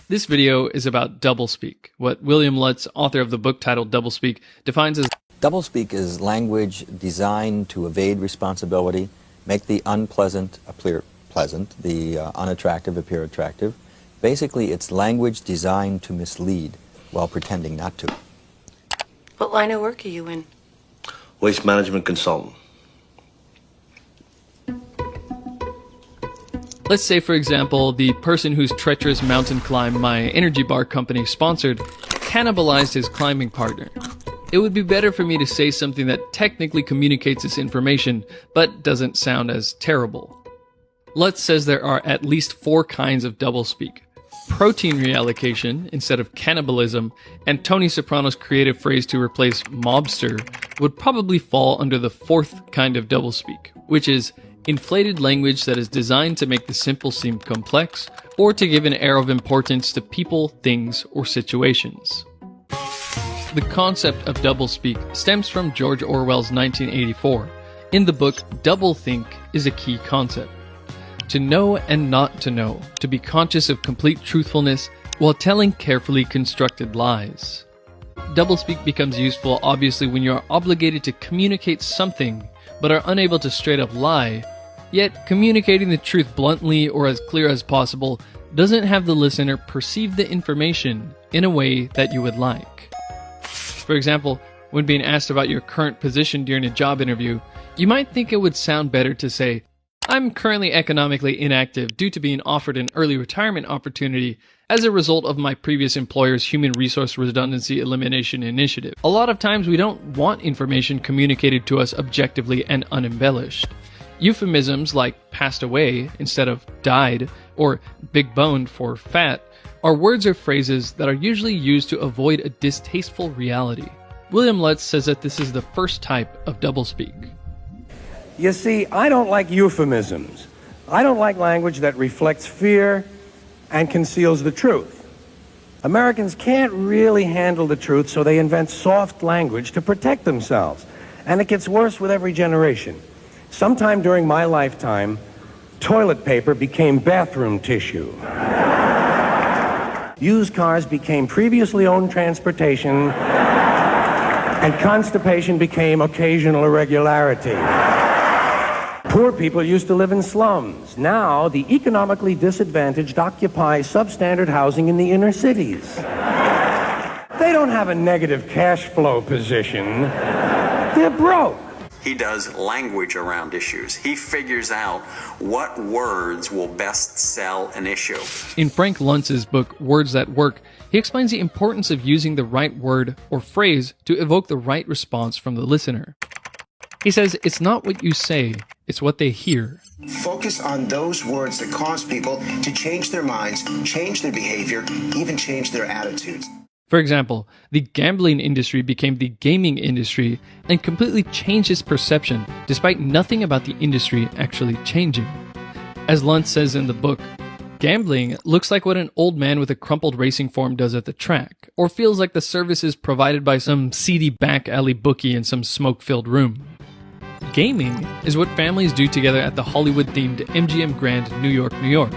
This video is about doublespeak, what William Lutz, author of the book titled Doublespeak, defines as doublespeak is language designed to evade responsibility, make the unpleasant appear pleasant, the unattractive appear attractive. Basically, it's language designed to mislead while pretending not to. What line of work are you in? Waste management consultant. Let's say, for example, the person whose treacherous mountain climb my energy bar company sponsored cannibalized his climbing partner. It would be better for me to say something that technically communicates this information, but doesn't sound as terrible. Lutz says there are at least 4 kinds of doublespeak. Protein reallocation instead of cannibalism, and Tony Soprano's creative phrase to replace mobster would probably fall under the 4th kind of doublespeak, which is inflated language that is designed to make the simple seem complex, or to give an air of importance to people, things, or situations. The concept of doublespeak stems from George Orwell's 1984. In the book, doublethink is a key concept. To know and not to know, to be conscious of complete truthfulness while telling carefully constructed lies. Doublespeak becomes useful obviously when you are obligated to communicate something, but are unable to straight up lie. Yet, communicating the truth bluntly or as clear as possible doesn't have the listener perceive the information in a way that you would like. For example, when being asked about your current position during a job interview, you might think it would sound better to say, "I'm currently economically inactive due to being offered an early retirement opportunity as a result of my previous employer's human resource redundancy elimination initiative." A lot of times we don't want information communicated to us objectively and unembellished. Euphemisms like passed away instead of died, or big boned for fat, are words or phrases that are usually used to avoid a distasteful reality. William Lutz says that this is the first type of doublespeak. You see, I don't like euphemisms. I don't like language that reflects fear and conceals the truth. Americans can't really handle the truth, so they invent soft language to protect themselves. And it gets worse with every generation. Sometime during my lifetime, toilet paper became bathroom tissue. Used cars became previously owned transportation, and constipation became occasional irregularity. Poor people used to live in slums. Now, the economically disadvantaged occupy substandard housing in the inner cities. They don't have a negative cash flow position. They're broke. He does language around issues. He figures out what words will best sell an issue. In Frank Luntz's book, Words That Work, he explains the importance of using the right word or phrase to evoke the right response from the listener. He says, it's not what you say, it's what they hear. Focus on those words that cause people to change their minds, change their behavior, even change their attitudes. For example, the gambling industry became the gaming industry and completely changed its perception despite nothing about the industry actually changing. As Lutz says in the book, gambling looks like what an old man with a crumpled racing form does at the track, or feels like the services provided by some seedy back alley bookie in some smoke-filled room. Gaming is what families do together at the Hollywood-themed MGM Grand, New York, New York,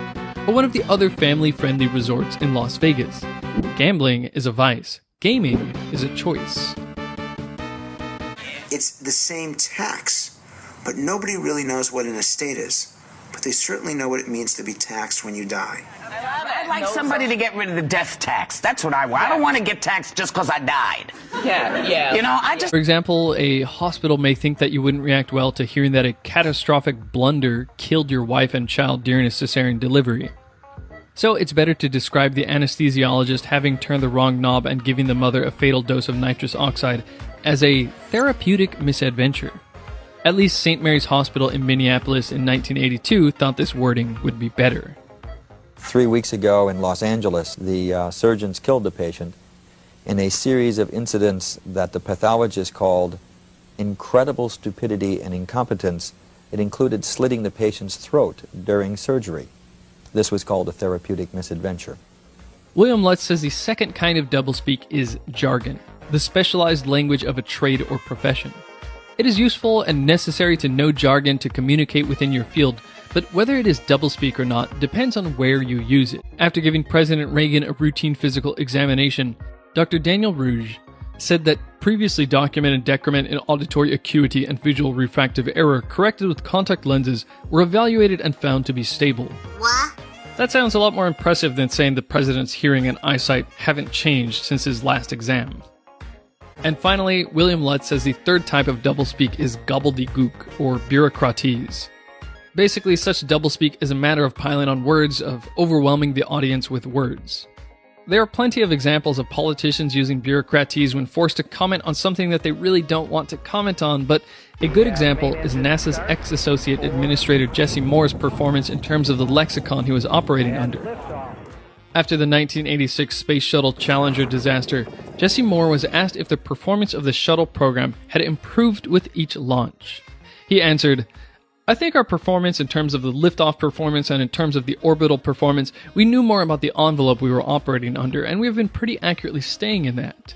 or one of the other family-friendly resorts in Las Vegas. Gambling is a vice. Gaming is a choice. It's the same tax, but nobody really knows what an estate is. But they certainly know what it means to be taxed when you die. I'd like somebody to get rid of the death tax. That's what I want. I don't want to get taxed just because I died. Yeah. You know, I just... For example, a hospital may think that you wouldn't react well to hearing that a catastrophic blunder killed your wife and child during a cesarean delivery. So it's better to describe the anesthesiologist having turned the wrong knob and giving the mother a fatal dose of nitrous oxide as a therapeutic misadventure. At least St. Mary's Hospital in Minneapolis in 1982 thought this wording would be better. 3 weeks ago in Los Angeles, the surgeons killed the patient in a series of incidents that the pathologist called incredible stupidity and incompetence. It included slitting the patient's throat during surgery. This was called a therapeutic misadventure. William Lutz says the second kind of doublespeak is jargon, the specialized language of a trade or profession. It is useful and necessary to know jargon to communicate within your field, But whether it is doublespeak or not depends on where you use it. After giving President Reagan a routine physical examination, Dr. Daniel Rouge said that previously documented decrement in auditory acuity and visual refractive error corrected with contact lenses were evaluated and found to be stable. What? That sounds a lot more impressive than saying the president's hearing and eyesight haven't changed since his last exam. And finally, William Lutz says the third type of doublespeak is gobbledygook, or bureaucratese. Basically, such doublespeak is a matter of piling on words, of overwhelming the audience with words. There are plenty of examples of politicians using bureaucratese when forced to comment on something that they really don't want to comment on, but a good example is NASA's ex-associate administrator Jesse Moore's performance in terms of the lexicon he was operating under. After the 1986 Space Shuttle Challenger disaster, Jesse Moore was asked if the performance of the shuttle program had improved with each launch. He answered, "I think our performance in terms of the liftoff performance and in terms of the orbital performance, we knew more about the envelope we were operating under, and we have been pretty accurately staying in that.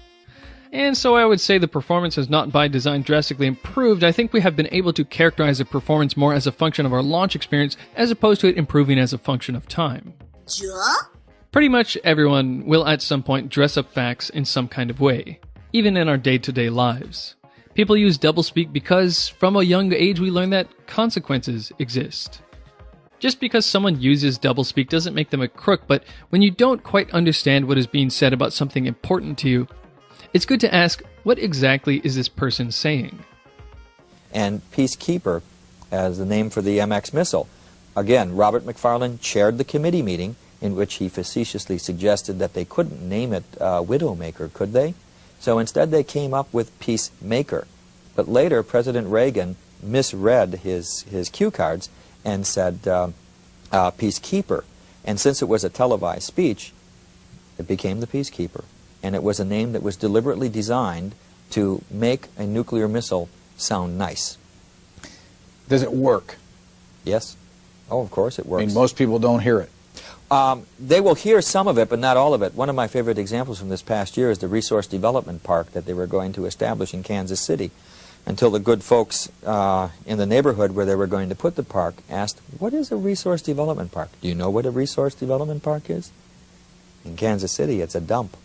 And so I would say the performance has not by design drastically improved. I think we have been able to characterize the performance more as a function of our launch experience as opposed to it improving as a function of time." Yeah? Pretty much everyone will at some point dress up facts in some kind of way, even in our day-to-day lives. People use doublespeak because from a young age we learn that consequences exist. Just because someone uses doublespeak doesn't make them a crook, but when you don't quite understand what is being said about something important to you, it's good to ask, what exactly is this person saying? And Peacekeeper as the name for the MX missile. Again, Robert McFarlane chaired the committee meeting in which he facetiously suggested that they couldn't name it Widowmaker, could they? So instead they came up with Peacemaker. But later President Reagan misread his cue cards and said Peacekeeper. And since it was a televised speech, it became the Peacekeeper. And it was a name that was deliberately designed to make a nuclear missile sound nice. Does it work? Yes. Oh, of course it works. I mean, most people don't hear it. They will hear some of it, but not all of it. One of my favorite examples from this past year is the Resource Development Park that they were going to establish in Kansas City, until the good folks in the neighborhood where they were going to put the park asked, "What is a Resource Development Park? Do you know what a Resource Development Park is?" In Kansas City, it's a dump.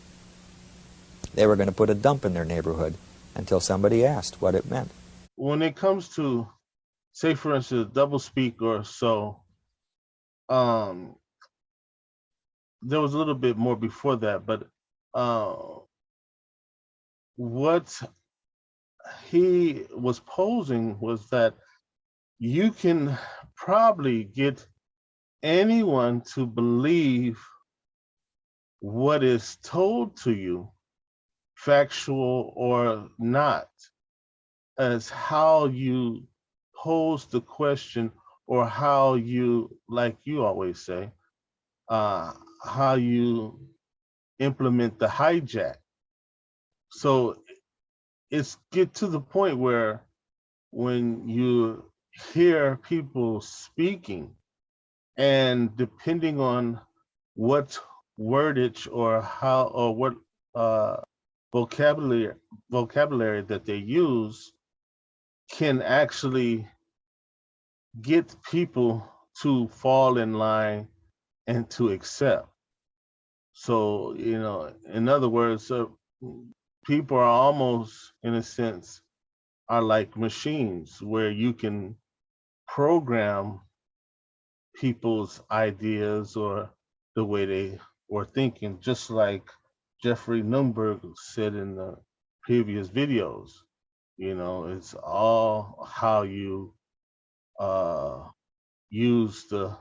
They were going to put a dump in their neighborhood until somebody asked what it meant. When it comes to, say for instance, doublespeak or so, there was a little bit more before that, but what he was posing was that you can probably get anyone to believe what is told to you, factual or not, as how you pose the question or how you, like you always say, how you implement the hijack. So it's get to the point where when you hear people speaking, and depending on what wordage or how or what vocabulary that they use, can actually get people to fall in line and to accept. So, you know, in other words, people are almost, in a sense, are like machines where you can program people's ideas or the way they were thinking, just like Jeffrey Nunberg said in the previous videos. You know, it's all how you use the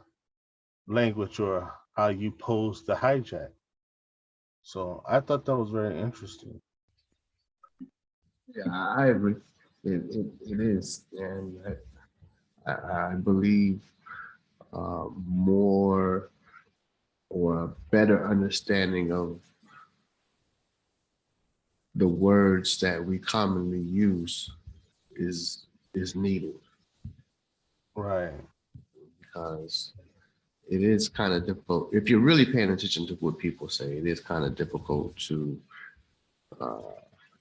language or how you pose the hijack. So I thought that was very interesting. Yeah, I agree. It is, and I believe more or a better understanding of the words that we commonly use is needed. Right. Because it is kind of difficult. If you're really paying attention to what people say, it is kind of difficult to,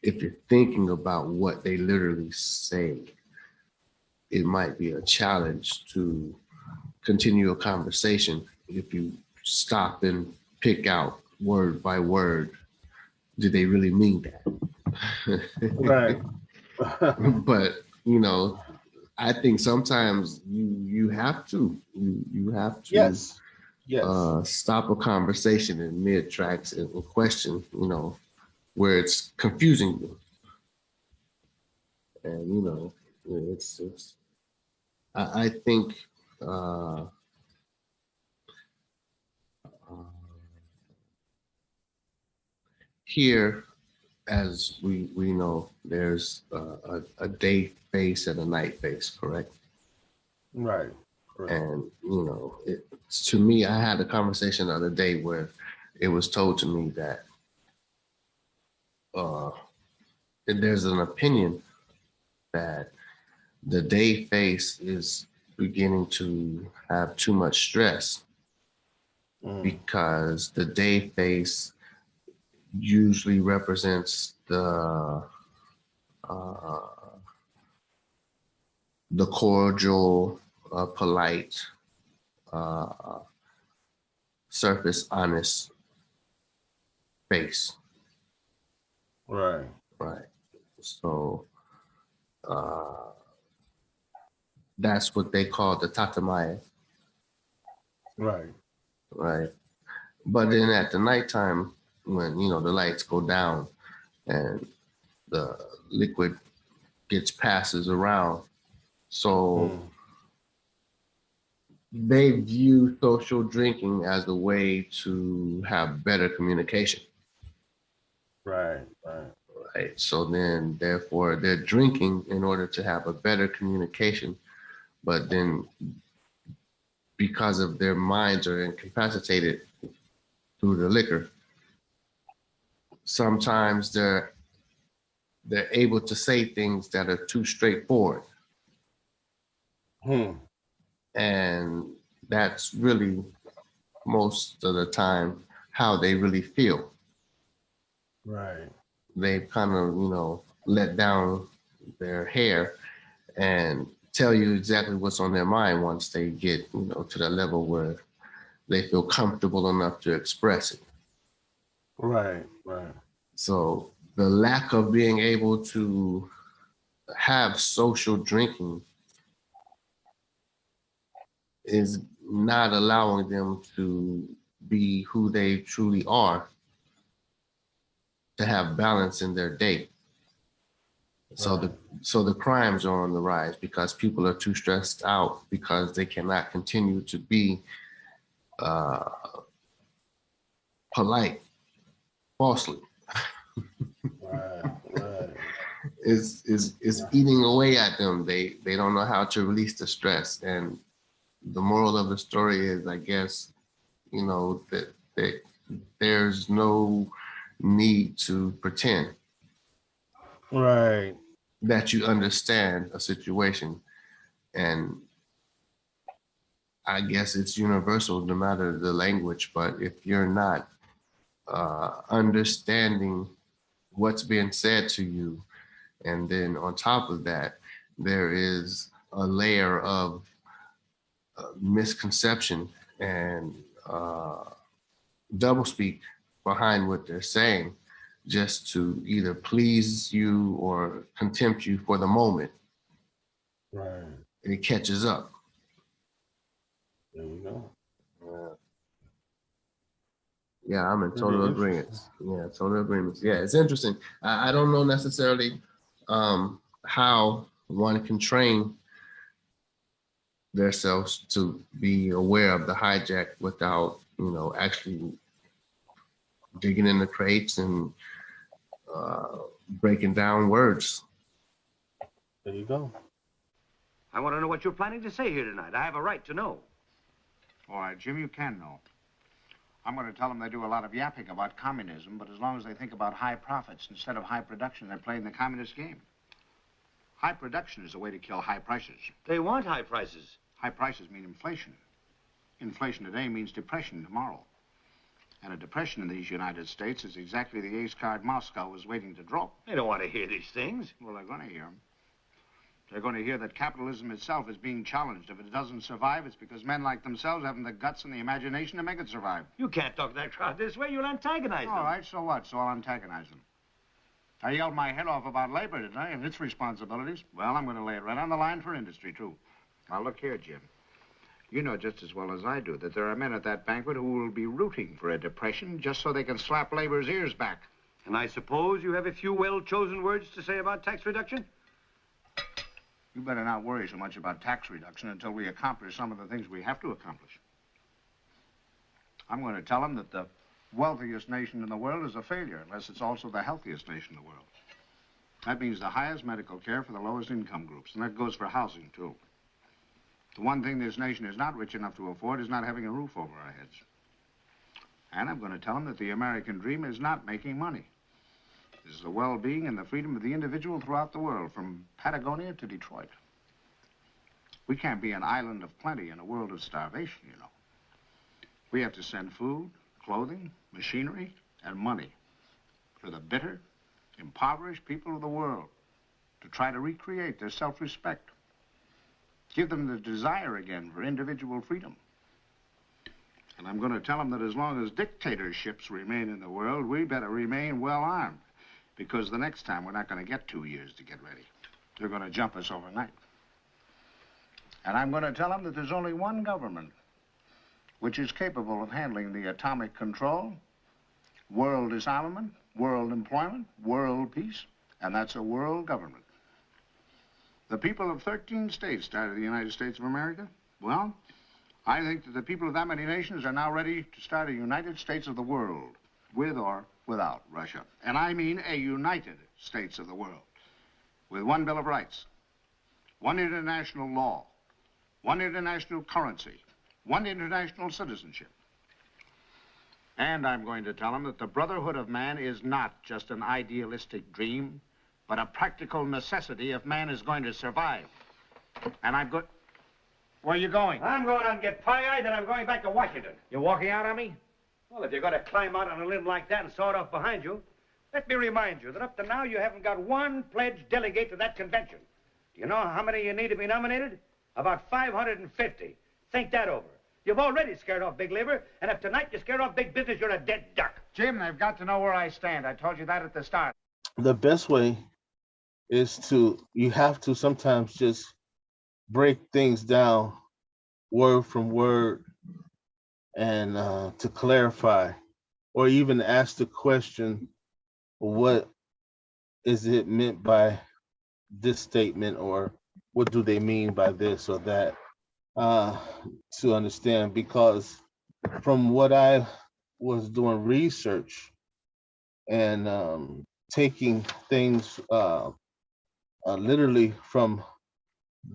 if you're thinking about what they literally say, it might be a challenge to continue a conversation if you stop and pick out word by word, did they really mean that? Right. But, you know, I think sometimes you have to Yes. Yes. stop a conversation in mid tracks and question, you know, where it's confusing you. And you know, it's I think here, as we know, there's a day face and a night face, correct? Right. Correct. And you know, to me, I had a conversation the other day where it was told to me that there's an opinion that the day face is beginning to have too much stress because the day face usually represents the cordial, polite, surface honest face. Right. Right. So that's what they call the tatamaya. Right. Right. But then at the nighttime, when you know the lights go down and the liquid passes around, so they view social drinking as a way to have better communication. Right. Right. Right. So then, therefore, they're drinking in order to have a better communication, but then because of their minds are incapacitated through the liquor, sometimes they're able to say things that are too straightforward. And that's really most of the time how they really feel. Right. They kind of, you know, let down their hair and tell you exactly what's on their mind once they get, you know, to the level where they feel comfortable enough to express it. Right. Right. So the lack of being able to have social drinking is not allowing them to be who they truly are, to have balance in their day. So the crimes are on the rise because people are too stressed out because they cannot continue to be polite falsely. Right. Is eating away at them. They don't know how to release the stress. And the moral of the story is, I guess, you know, that there's no need to pretend that you understand a situation. And I guess it's universal no matter the language, but if you're not understanding what's being said to you, and then on top of that, there is a layer of misconception and doublespeak behind what they're saying, just to either please you or contempt you for the moment. Right. And it catches up. There you go. Yeah, I'm in total agreement. Yeah, total agreement. Yeah, it's interesting. I don't know necessarily how one can train themselves to be aware of the hijack without, you know, actually digging in the crates and breaking down words. There you go. I want to know what you're planning to say here tonight. I have a right to know. All right, Jim, you can know. I'm going to tell them they do a lot of yapping about communism, but as long as they think about high profits instead of high production, they're playing the communist game. High production is a way to kill high prices. They want high prices. High prices mean inflation. Inflation today means depression tomorrow. And a depression in these United States is exactly the ace card Moscow was waiting to draw. They don't want to hear these things. Well, they're going to hear them. They're going to hear that capitalism itself is being challenged. If it doesn't survive, it's because men like themselves haven't the guts and the imagination to make it survive. You can't talk that crowd this way. You'll antagonize them. All right, so what? So I'll antagonize them. I yelled my head off about labor, didn't I, and its responsibilities? Well, I'm going to lay it right on the line for industry, too. Now, look here, Jim. You know just as well as I do that there are men at that banquet who will be rooting for a depression just so they can slap labor's ears back. And I suppose you have a few well-chosen words to say about tax reduction? You better not worry so much about tax reduction until we accomplish some of the things we have to accomplish. I'm going to tell them that the wealthiest nation in the world is a failure unless it's also the healthiest nation in the world. That means the highest medical care for the lowest income groups, and that goes for housing, too. The one thing this nation is not rich enough to afford is not having a roof over our heads. And I'm going to tell them that the American dream is not making money. This is the well-being and the freedom of the individual throughout the world, from Patagonia to Detroit. We can't be an island of plenty in a world of starvation, you know. We have to send food, clothing, machinery, and money to the bitter, impoverished people of the world to try to recreate their self-respect. Give them the desire again for individual freedom. And I'm going to tell them that as long as dictatorships remain in the world, we better remain well armed. Because the next time, we're not going to get 2 years to get ready. They're going to jump us overnight. And I'm going to tell them that there's only one government which is capable of handling the atomic control, world disarmament, world employment, world peace, and that's a world government. The people of 13 states started the United States of America. Well, I think that the people of that many nations are now ready to start a United States of the world, with or without Russia. And I mean a United States of the world, with one Bill of Rights, one international law, one international currency, one international citizenship. And I'm going to tell them that the brotherhood of man is not just an idealistic dream, but a practical necessity if man is going to survive. And I'm good. Where are you going? I'm going out and get pie-eyed, and I'm going back to Washington. You're walking out on me? Well, if you're going to climb out on a limb like that and saw it off behind you, let me remind you that up to now you haven't got one pledged delegate to that convention. Do you know how many you need to be nominated? About 550. Think that over. You've already scared off big labor, and if tonight you scare off big business, you're a dead duck. Jim, they've got to know where I stand. I told you that at the start. The best way is you have to sometimes just break things down word from word and to clarify, or even ask the question, what is it meant by this statement, or what do they mean by this or that, to understand. Because from what I was doing research and taking things literally from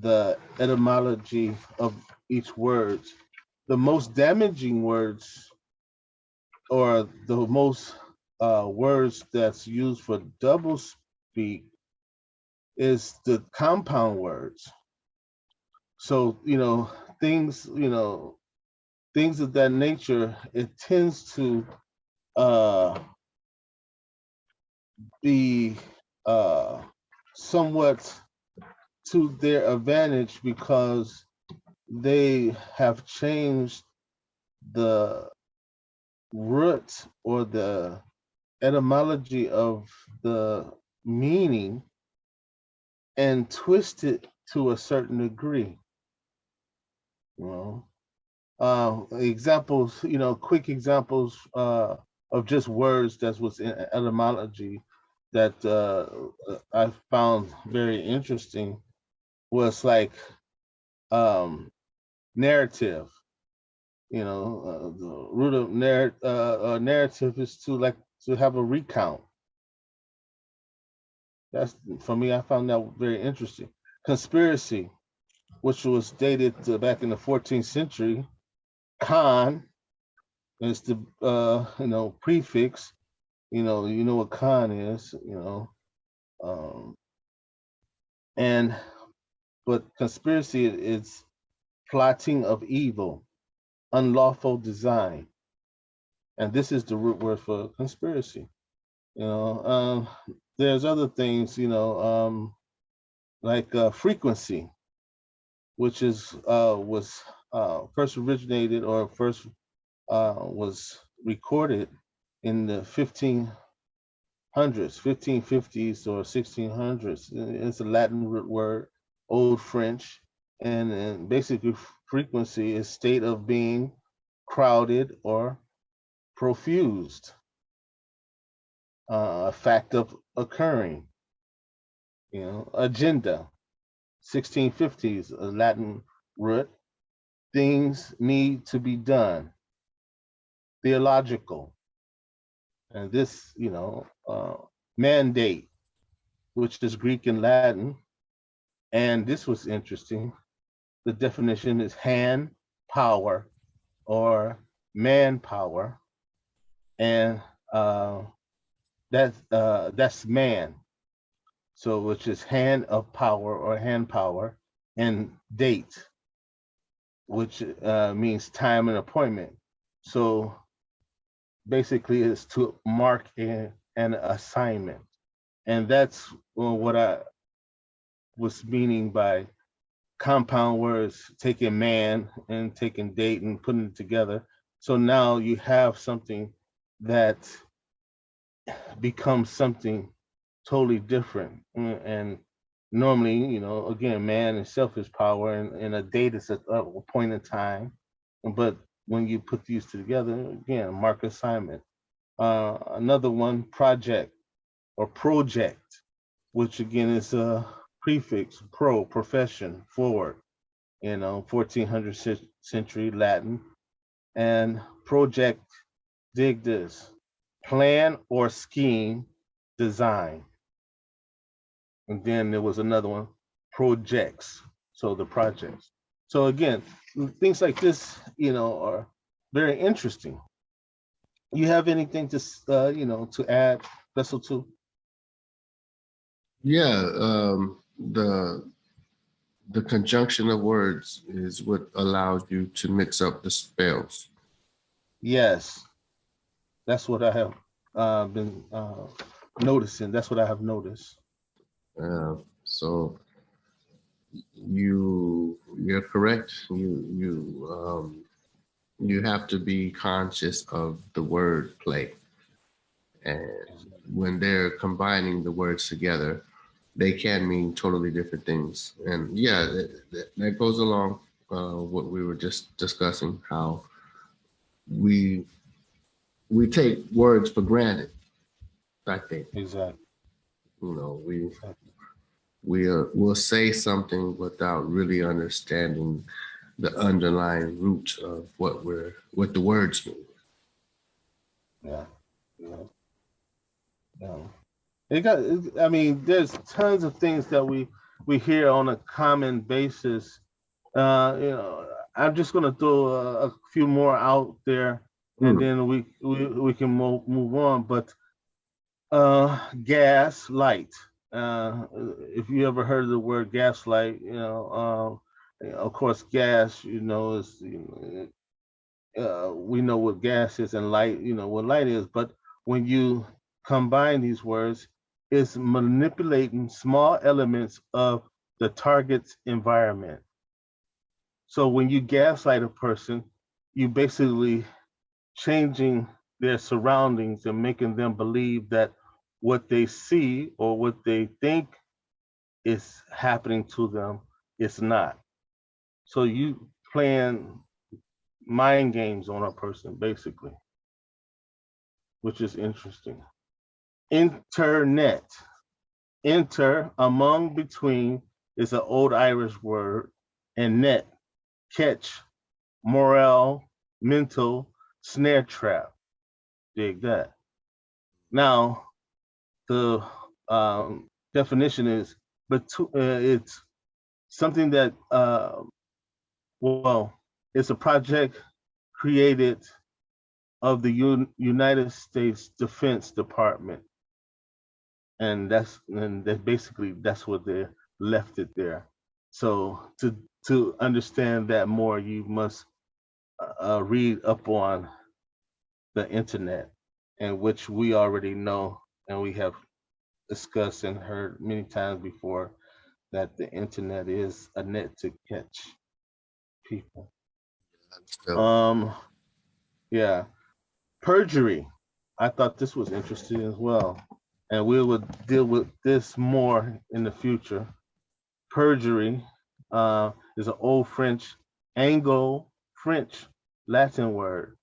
the etymology of each word, the most damaging words, or the most words that's used for doublespeak, is the compound words. So, things of that nature, it tends to be somewhat to their advantage, because they have changed the root or the etymology of the meaning and twist it to a certain degree. Examples, quick examples of just words that was in etymology that I found very interesting was like narrative. The root of narrative is to have a recount. That's, for me, I found that very interesting. Conspiracy, which was dated back in the 14th century. Con is the prefix. You know what con is. But conspiracy is plotting of evil, unlawful design, and this is the root word for conspiracy. There's other things. like frequency, which is was first originated or first was recorded in the 1550s or 1600s. It's a Latin root word, Old French, and basically frequency is state of being crowded or profused, a fact of occurring. Agenda, 1650s, a Latin root, things need to be done. Theological, and this, mandate, which is Greek and Latin. And this was interesting. The definition is hand power or manpower, and that's man. So which is hand of power or hand power, and date, which means time and appointment. So basically is to mark an assignment. And that's what I was meaning by compound words, taking man and taking date and putting it together. So now you have something that becomes something totally different. And normally, again, man itself is power, and a date is a point in time. But when you put these together, again, mark assignment. Another one, project or project, which again is a prefix, profession, forward, 1400th century Latin. And project, dig this, plan or scheme, design. And then there was another one, projects, so the projects. So again, things like this, are very interesting. You have anything to, to add, Vessel 2? Yeah, the conjunction of words is what allows you to mix up the spells. Yes, that's what I have been noticing. That's what I have noticed. So you're correct. You have to be conscious of the word play, and when they're combining the words together, they can mean totally different things. And yeah, that goes along what we were just discussing, how we take words for granted, I think. Exactly. We'll say something without really understanding the underlying root of what the words mean. Yeah. There's tons of things that we hear on a common basis. I'm just gonna throw a few more out there, and then we can move on. But gas light. If you ever heard of the word gaslight, of course, gas, is we know what gas is, and light, what light is. But when you combine these words, it's manipulating small elements of the target's environment. So when you gaslight a person, you basically changing their surroundings and making them believe that what they see or what they think is happening to them is not. So you playing mind games on a person, basically, which is interesting. Internet. Inter, among, between, is an old Irish word, and net, catch, morale, mental, snare trap. Dig that. Now, the definition is, it's something that, it's a project created of the United States Defense Department. And that's basically what they left it there. So to understand that more, you must read up on the internet, and which we already know and we have discussed and heard many times before. that the internet is a net to catch people. Yeah, perjury. I thought this was interesting as well, and we will deal with this more in the future. Perjury is an old Anglo-French Latin word,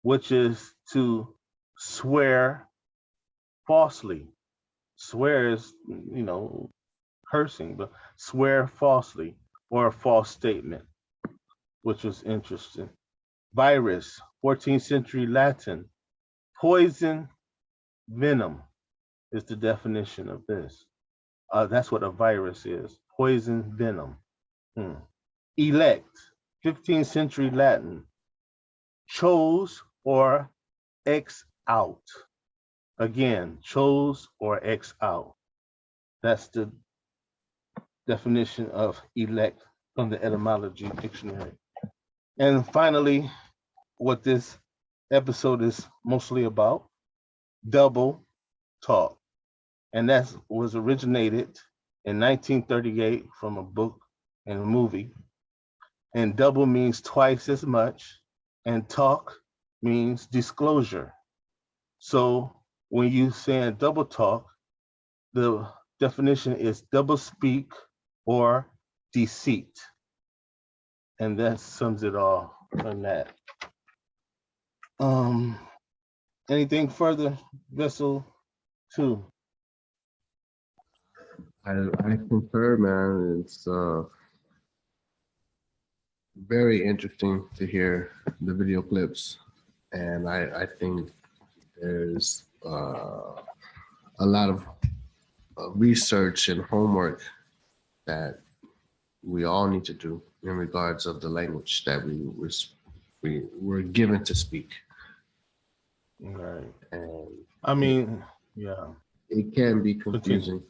which is to swear falsely. Swear is, cursing, but swear falsely or a false statement, which was interesting. Virus, 14th century Latin, poison, venom is the definition of this. That's what a virus is, poison, venom. Elect, 15th century Latin, chose or X out. Again, chose or X out. That's the definition of elect from the etymology dictionary. And finally, what this episode is mostly about, double talk. And that was originated in 1938 from a book and a movie. And double means twice as much, and talk means disclosure. So when you say double talk, the definition is double speak or deceit. And that sums it all on that. Anything further, Vessel 2? I concur, man. It's very interesting to hear the video clips, and I think there's a lot of research and homework that we all need to do in regards of the language that we were given to speak. Right. And I mean, yeah, it can be confusing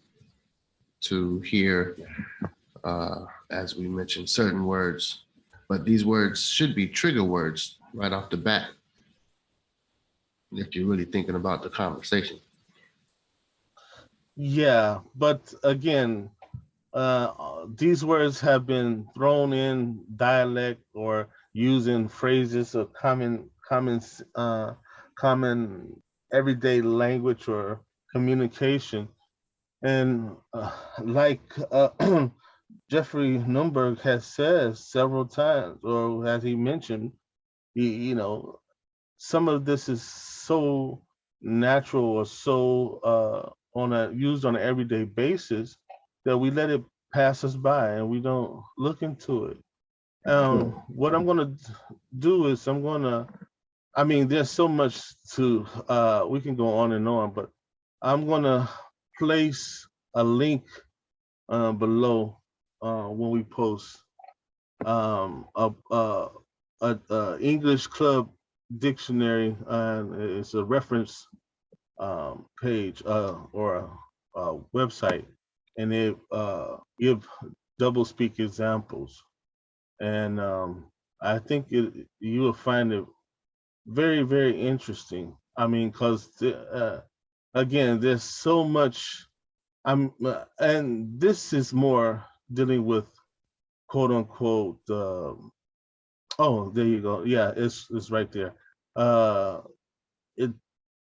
to hear, as we mentioned, certain words, but these words should be trigger words right off the bat if you're really thinking about the conversation. Yeah, but again, these words have been thrown in dialect or using phrases of common everyday language or communication, and like Jeffrey Nunberg has said several times, or as he mentioned, some of this is so natural or so used on an everyday basis that we let it pass us by and we don't look into it. What I'm gonna do is there's so much to, we can go on and on, but I'm gonna place a link below when we post a English Club dictionary, and it's a reference page or a website, and they give doublespeak examples, and I think you will find it very, very interesting. I mean, because again, there's so much. And this is more dealing with quote unquote. Oh, there you go. Yeah, it's right there. It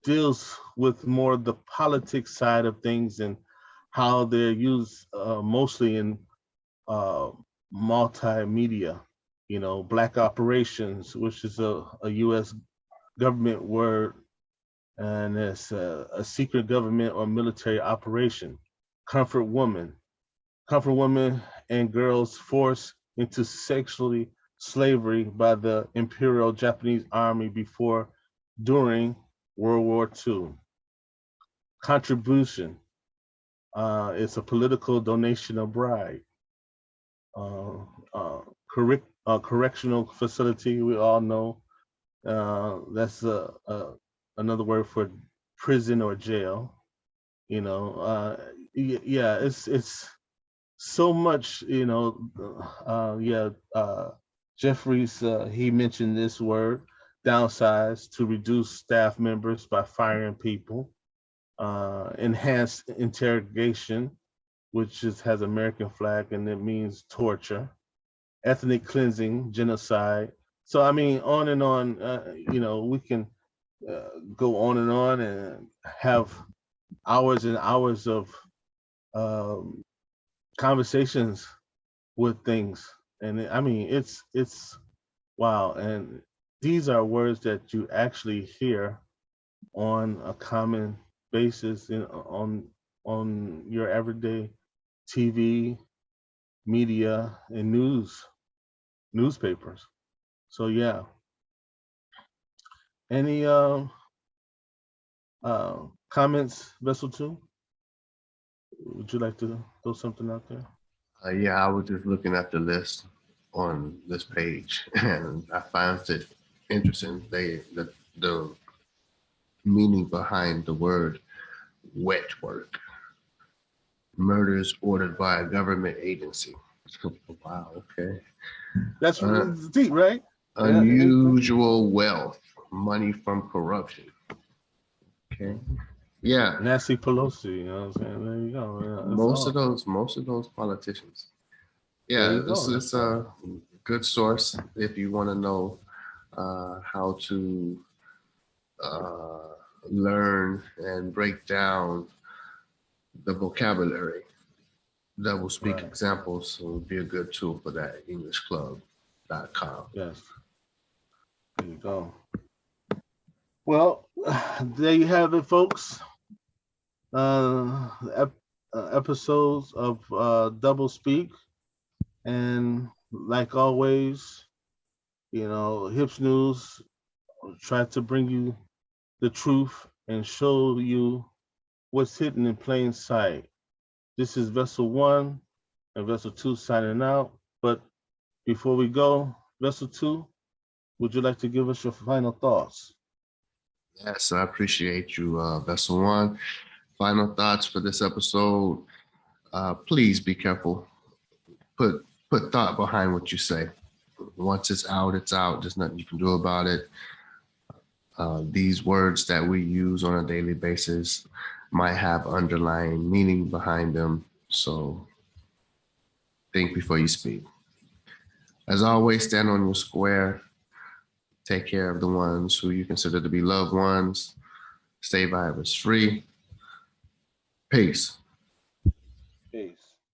deals with more the politics side of things and how they're used mostly in multimedia. Black operations, which is a U.S. government word, and it's a secret government or military operation. Comfort woman and girls forced into sexually slavery by the Imperial Japanese Army during World War II. Contribution is a political donation or bribe. Correctional facility, we all know. That's another word for prison or jail. Yeah, it's so much. Jeffries, he mentioned this word, downsize, to reduce staff members by firing people. Enhanced interrogation which just has American flag and it means torture, ethnic cleansing, genocide. So I mean, on and on. We can go on and have hours and hours of conversations with things, and I mean, it's wow. And these are words that you actually hear on a common basis on your everyday TV, media, and newspapers. So yeah. Any comments, Vessel 2? Would you like to throw something out there? Yeah, I was just looking at the list on this page, and I found it interesting. The meaning behind the word wet work. Murders ordered by a government agency. Wow, okay. That's deep, right? Unusual wealth, money from corruption. Okay. Yeah. Nancy Pelosi, you know what I'm saying? There you go. Yeah, most of those politicians. Yeah, this is a good source if you want to know how to learn and break down the vocabulary. Doublespeak Examples would be a good tool for that. EnglishClub.com. Yes. There you go. Well, there you have it, folks. Episodes of Doublespeak, and like always, Hips News try to bring you the truth and show you what's hidden in plain sight. This is Vessel 1 and Vessel 2 signing out. But before we go, Vessel 2, would you like to give us your final thoughts? Yes, I appreciate you, Vessel 1. Final thoughts for this episode. Please be careful. Put thought behind what you say. Once it's out, it's out. There's nothing you can do about it. These words that we use on a daily basis might have underlying meaning behind them. So think before you speak. As always, stand on your square. Take care of the ones who you consider to be loved ones. Stay virus free. Peace.